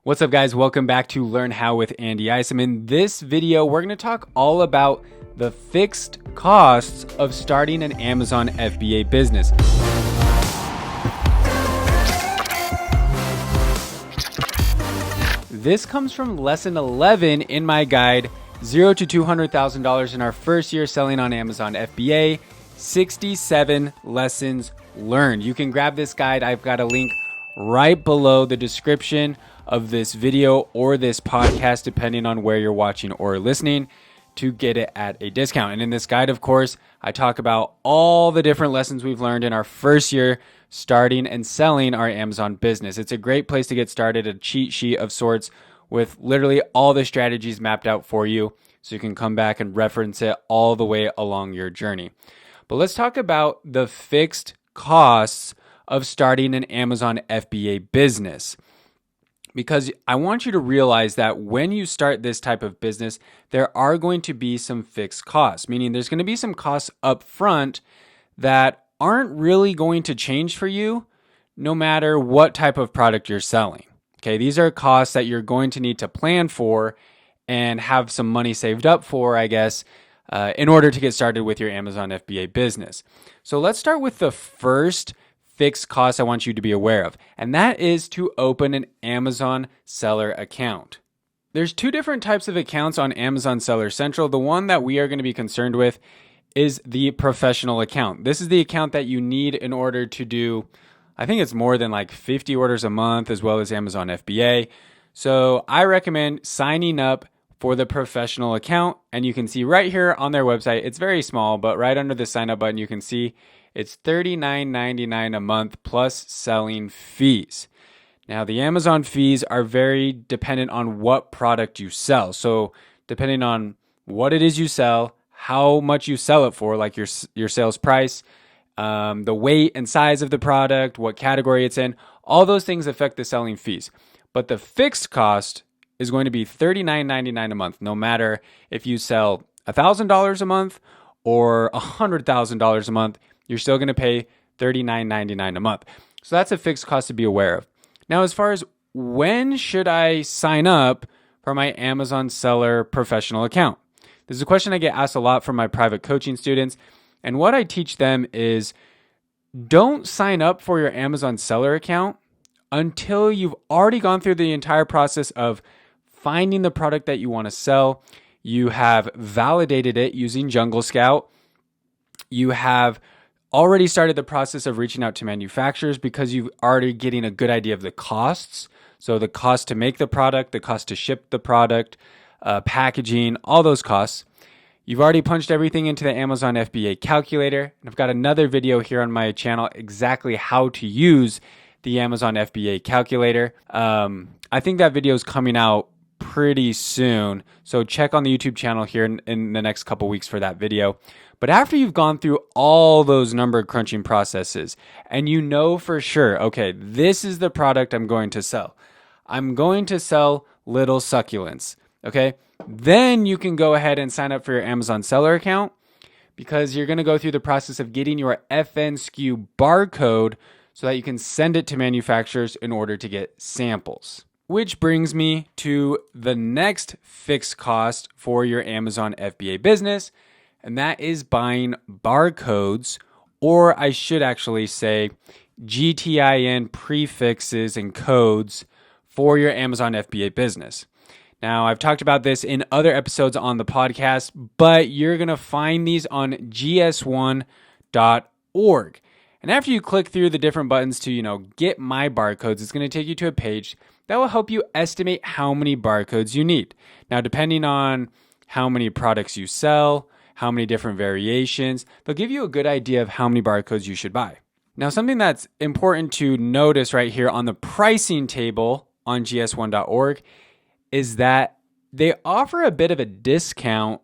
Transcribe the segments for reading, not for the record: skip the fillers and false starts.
What's up, guys? Welcome back to Learn How with Andy Isom. In this video, we're going to talk all about the fixed costs of starting an Amazon FBA business. This comes from lesson 11 in my guide, $0 to $200,000 in our first year selling on Amazon FBA, 67 lessons learned. You can grab this guide. I've got a link right below the description of this video or this podcast, depending on where you're watching or listening, to get it at a discount. And in this guide, of course, I talk about all the different lessons we've learned in our first year starting and selling our Amazon business. It's a great place to get started, a cheat sheet of sorts with literally all the strategies mapped out for you, so you can come back and reference it all the way along your journey. But let's talk about the fixed costs of starting an Amazon FBA business, because I want you to realize that when you start this type of business, there are going to be some fixed costs, meaning there's going to be some costs up front that aren't really going to change for you no matter what type of product you're selling. Okay, these are costs that you're going to need to plan for and have some money saved up for, I guess, in order to get started with your Amazon FBA business. So let's start with the first fixed cost I want you to be aware of, and that is to open an Amazon seller account. There's two different types of accounts on Amazon Seller Central. The one that we are going to be concerned with is the professional account. This is the account that you need in order to do, I think it's more than like 50 orders a month, as well as Amazon FBA. So I recommend signing up for the professional account, and you can see right here on their website, it's very small, but right under the sign up button, you can see it's $39.99 a month plus selling fees. Now, the Amazon fees are very dependent on what product you sell. So depending on what it is you sell, how much you sell it for, like your sales price, the weight and size of the product, what category it's in, all those things affect the selling fees. But the fixed cost is going to be $39.99 a month, no matter if you sell $1,000 a month or $100,000 a month. You're still going to pay $39.99 a month. So that's a fixed cost to be aware of. Now, as far as when should I sign up for my Amazon Seller professional account? This is a question I get asked a lot from my private coaching students. And what I teach them is don't sign up for your Amazon Seller account until you've already gone through the entire process of finding the product that you want to sell. You have validated it using Jungle Scout. You have already started the process of reaching out to manufacturers because you've already getting a good idea of the costs. So the cost to make the product, the cost to ship the product, packaging, all those costs. You've already punched everything into the Amazon FBA calculator. And I've got another video here on my channel exactly how to use the Amazon FBA calculator. I think that video is coming out pretty soon. So check on the YouTube channel here in the next couple weeks for that video. But after you've gone through all those number crunching processes and you know for sure, okay, this is the product I'm going to sell. I'm going to sell little succulents, okay? Then you can go ahead and sign up for your Amazon seller account, because you're going to go through the process of getting your FNSKU barcode so that you can send it to manufacturers in order to get samples. Which brings me to the next fixed cost for your Amazon FBA business, and that is buying barcodes, or I should actually say GTIN prefixes and codes for your Amazon FBA business. Now, I've talked about this in other episodes on the podcast, but you're going to find these on gs1.org. And after you click through the different buttons to, get my barcodes, it's going to take you to a page that will help you estimate how many barcodes you need. Now, depending on how many products you sell, how many different variations, they'll give you a good idea of how many barcodes you should buy. Now, something that's important to notice right here on the pricing table on gs1.org is that they offer a bit of a discount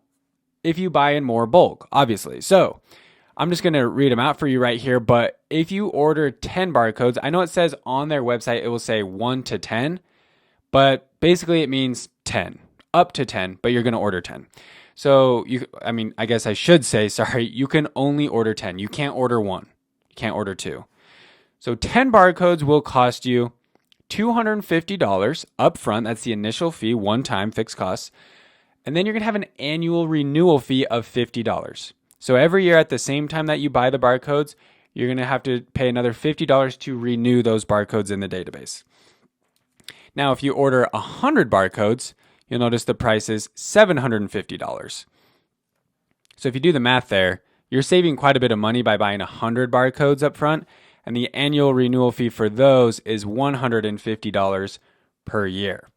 if you buy in more bulk, obviously. So I'm just going to read them out for you right here. But if you order 10 barcodes, I know it says on their website, it will say 1 to 10, but basically it means 10, up to 10, but you're going to order 10. So I guess I should say, you can only order 10. You can't order 1. You can't order 2. So 10 barcodes will cost you $250 upfront. That's the initial fee, one-time fixed costs. And then you're going to have an annual renewal fee of $50. So every year at the same time that you buy the barcodes, you're going to have to pay another $50 to renew those barcodes in the database. Now, if you order 100 barcodes, you'll notice the price is $750. So if you do the math there, you're saving quite a bit of money by buying 100 barcodes up front, and the annual renewal fee for those is $150 per year.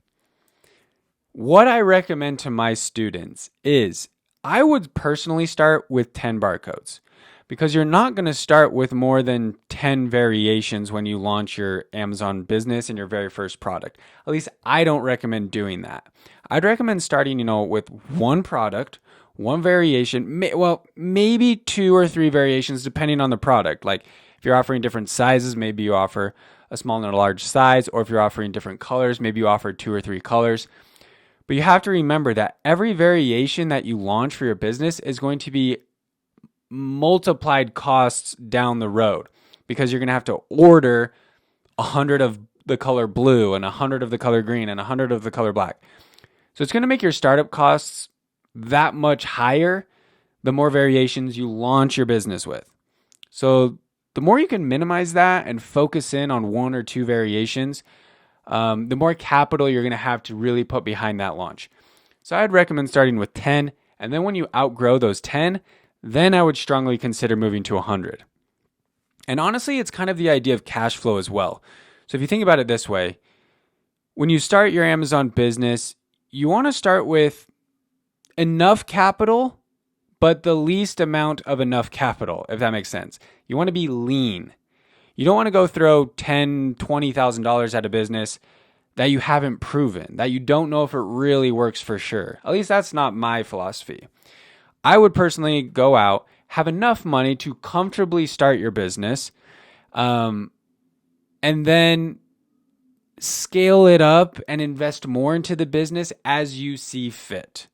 What I recommend to my students is I would personally start with 10 barcodes, because you're not going to start with more than 10 variations when you launch your Amazon business and your very first product. At least I don't recommend doing that. I'd recommend starting, with one product, one variation, maybe 2 or 3 variations depending on the product. Like if you're offering different sizes, maybe you offer a small and a large size, or if you're offering different colors, maybe you offer 2 or 3 colors. But you have to remember that every variation that you launch for your business is going to be multiplied costs down the road, because you're going to have to order 100 of the color blue and 100 of the color green and 100 of the color black. So it's going to make your startup costs that much higher the more variations you launch your business with. So the more you can minimize that and focus in on 1 or 2 variations, the more capital you're going to have to really put behind that launch. So I'd recommend starting with 10, and then when you outgrow those 10, then I would strongly consider moving to 100. And honestly, it's kind of the idea of cash flow as well. So if you think about it this way, when you start your Amazon business, you want to start with enough capital, but the least amount of enough capital, if that makes sense. You want to be lean. You don't want to go throw $10,000, $20,000 at a business that you haven't proven, that you don't know if it really works for sure. At least that's not my philosophy. I would personally go out, have enough money to comfortably start your business, and then scale it up and invest more into the business as you see fit.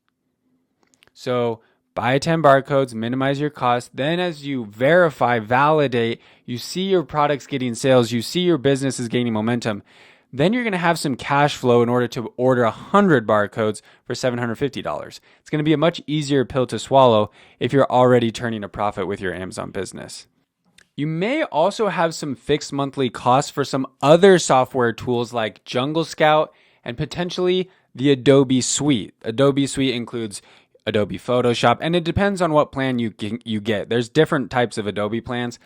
So buy 10 barcodes, minimize your costs. Then as you verify, validate, you see your products getting sales, you see your business is gaining momentum, then you're going to have some cash flow in order to order 100 barcodes for $750. It's going to be a much easier pill to swallow if you're already turning a profit with your Amazon business. You may also have some fixed monthly costs for some other software tools like Jungle Scout and potentially the Adobe Suite. Adobe Suite includes Adobe Photoshop, and it depends on what plan you get. There's different types of Adobe plans,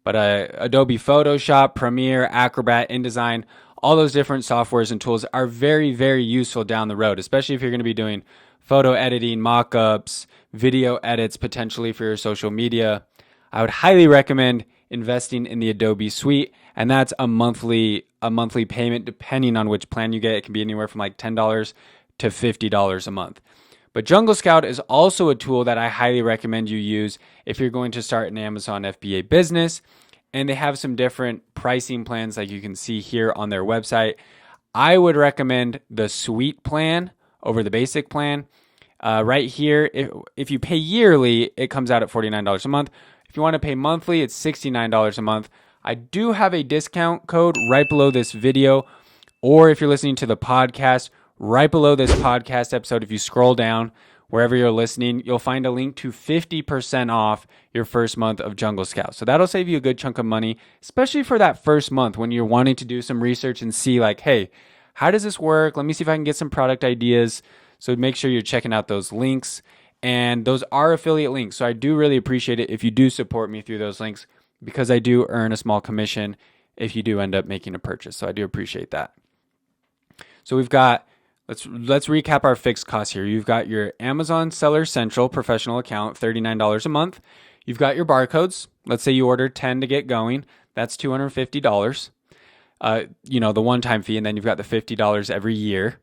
but Adobe Photoshop, Premiere, Acrobat, InDesign, all those different softwares and tools are very, very useful down the road, especially if you're going to be doing photo editing, mock-ups, video edits, potentially for your social media. I would highly recommend investing in the Adobe Suite, and that's a monthly payment depending on which plan you get. It can be anywhere from like $10 to $50 a month. But Jungle Scout is also a tool that I highly recommend you use if you're going to start an Amazon FBA business. And they have some different pricing plans like you can see here on their website. I would recommend the Suite plan over the basic plan. Right here, if you pay yearly, it comes out at $49 a month. If you want to pay monthly, it's $69 a month. I do have a discount code right below this video, or if you're listening to the podcast, right below this podcast episode, if you scroll down wherever you're listening, you'll find a link to 50% off your first month of Jungle Scout. So that'll save you a good chunk of money, especially for that first month when you're wanting to do some research and see like, hey, how does this work? Let me see if I can get some product ideas. So make sure you're checking out those links. And those are affiliate links. So I do really appreciate it if you do support me through those links, because I do earn a small commission if you do end up making a purchase. So I do appreciate that. So we've got, let's recap our fixed costs here. You've got your Amazon Seller Central professional account, $39 a month. You've got your barcodes. Let's say you order 10 to get going. That's $250. The one-time fee, and then you've got the $50 every year.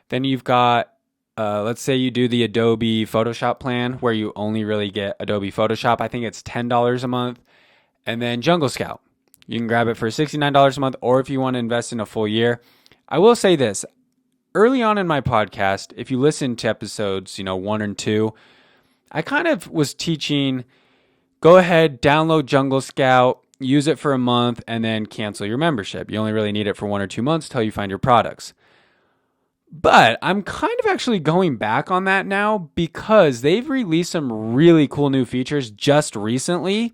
Then you've got, let's say you do the Adobe Photoshop plan where you only really get Adobe Photoshop. I think it's $10 a month. And then Jungle Scout. You can grab it for $69 a month, or if you want to invest in a full year. I will say this. Early on in my podcast, if you listen to episodes, 1 and 2, I kind of was teaching, go ahead, download Jungle Scout, use it for a month, and then cancel your membership. You only really need it for 1 or 2 months till you find your products. But I'm kind of actually going back on that now because they've released some really cool new features just recently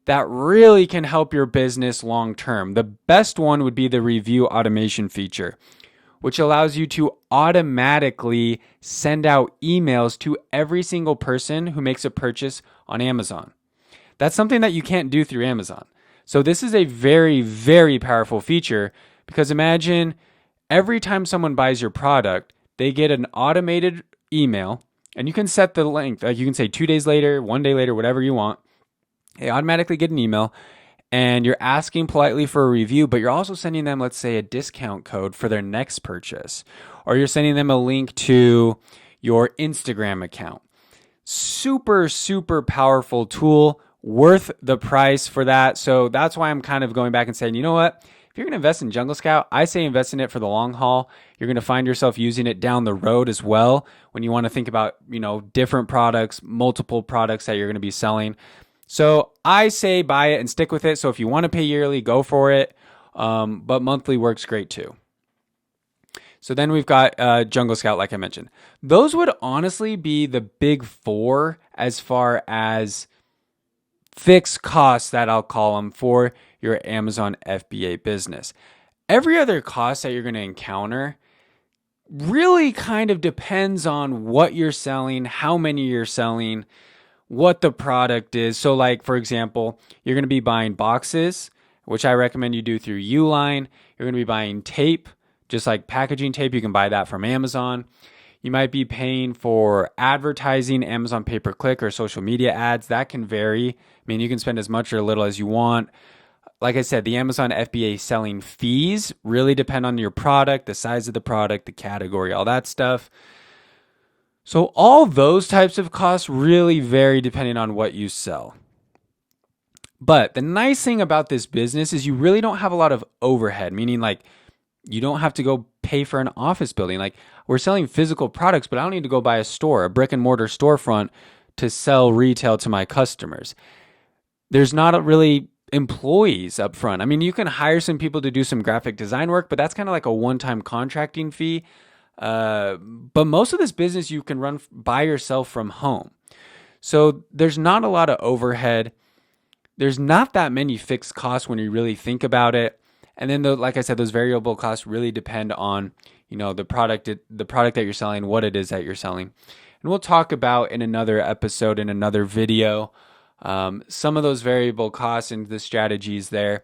that really can help your business long term. The best one would be the review automation feature, which allows you to automatically send out emails to every single person who makes a purchase on Amazon. That's something that you can't do through Amazon. So this is a very, very powerful feature because imagine every time someone buys your product, they get an automated email, and you can set the length. Like you can say 2 days later, 1 day later, whatever you want. They automatically get an email, and you're asking politely for a review, but you're also sending them, let's say, a discount code for their next purchase, or you're sending them a link to your Instagram account. Super, super powerful tool, worth the price for that. So that's why I'm kind of going back and saying, you know what? If you're going to invest in Jungle Scout, I say invest in it for the long haul. You're going to find yourself using it down the road as well when you want to think about, different products, multiple products that you're going to be selling. So I say buy it and stick with it. So if you want to pay yearly, go for it. But monthly works great too. So then we've got Jungle Scout, like I mentioned. Those would honestly be the big four as far as fixed costs that I'll call them for your Amazon FBA business. Every other cost that you're going to encounter really kind of depends on what you're selling, how many you're selling, what the product is. So like, for example, you're going to be buying boxes, which I recommend you do through Uline. You're going to be buying tape, just like packaging tape. You can buy that from Amazon. You might be paying for advertising, Amazon pay-per-click or social media ads. That can vary. I mean, you can spend as much or little as you want. Like I said, the Amazon FBA selling fees really depend on your product, the size of the product, the category, all that stuff. So all those types of costs really vary depending on what you sell. But the nice thing about this business is you really don't have a lot of overhead, meaning like you don't have to go pay for an office building. Like we're selling physical products, but I don't need to go buy a store, a brick and mortar storefront to sell retail to my customers. There's not really employees up front. I mean, you can hire some people to do some graphic design work, but that's kind of like a one-time contracting fee. But most of this business you can run by yourself from home. So there's not a lot of overhead. There's not that many fixed costs when you really think about it. And then, like I said, those variable costs really depend on, the product that you're selling, what it is that you're selling. And we'll talk about in another episode, in another video, some of those variable costs and the strategies there.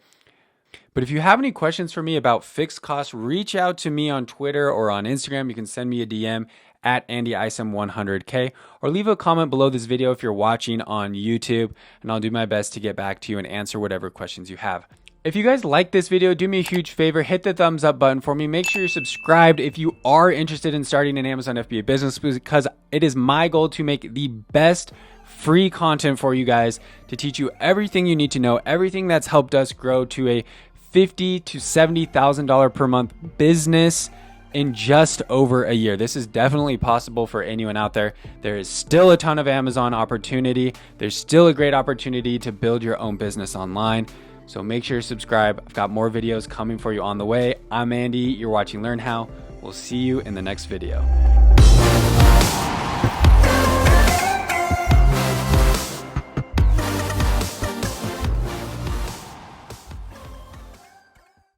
But if you have any questions for me about fixed costs, reach out to me on Twitter or on Instagram. You can send me a DM at AndyIsom100K or leave a comment below this video if you're watching on YouTube, and I'll do my best to get back to you and answer whatever questions you have. If you guys like this video, do me a huge favor, hit the thumbs up button for me. Make sure you're subscribed if you are interested in starting an Amazon FBA business, because it is my goal to make the best free content for you guys to teach you everything you need to know, everything that's helped us grow to a $50,000 to $70,000 per month business in just over a year. This is definitely possible for anyone out there. There is still a ton of Amazon opportunity. There's still a great opportunity to build your own business online. So make sure you subscribe. I've got more videos coming for you on the way. I'm Andy. You're watching Learn How. We'll see you in the next video.